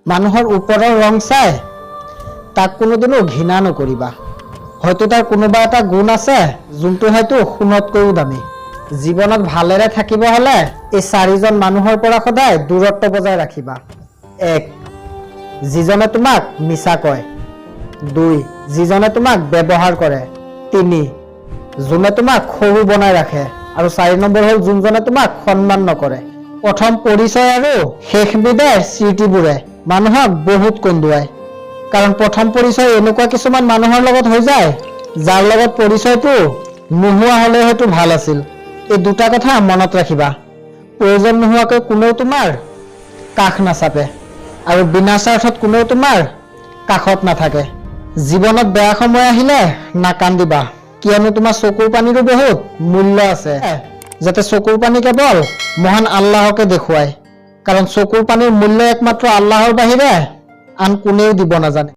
মানুহৰ ওপৰৰ ৰং চাই তাক কোনোদিনো ঘৃণা নকৰিবা। হয়তো তাৰ কোনোবা এটা গুণ আছে যোনটো হয়তো সোণতকৈও দামী। জীৱনত ভালেৰে থাকিব হলে এই চাৰিজন মানুহৰ পৰা সদায় দূৰত্ব বজাই ৰাখিবা। 1. যিজনে তোমাক মিছা কয়। 2. যিজনে তোমাক ব্যৱহাৰ কৰে। 3. যোনে তোমাক সৰু বনাই ৰাখে। আৰু 4 নম্বৰ হ'ল যোনজনে তোমাক সন্মান নকৰে। প্ৰথম পৰিচয় আৰু শেষ বিদায়ৰ স্মৃতিবোৰে মানুহক বহুত কন্দুৱায়। কাৰণ প্ৰথম পৰিচয় এনেকুৱা কিছুমান মানুহৰ লগত হৈ যায় যাৰ লগত পৰিচয়টো নোহোৱা হলে হয়তো ভাল আছিল। এই দুটা কথা মনত ৰাখিবা। প্ৰয়োজন নোহোৱাকৈ কোনেও তোমাৰ কাষ নাচাপে আৰু বিনা স্বাৰ্থত কোনেও তোমাৰ কাষত নাথাকে। জীৱনত বেয়া সময় আহিলে নাকান্দিবা, কিয়নো তোমাৰ চকুৰ পানীৰো বহুত মূল্য আছে। যাতে চকুৰ পানী কেৱল মহান আল্লাহকে দেখুৱায়, কাৰণ চকুৰ পানীৰ মূল্য একমাত্ৰ আল্লাহৰ বাহিৰে আন কোনেও দিব নাজানে।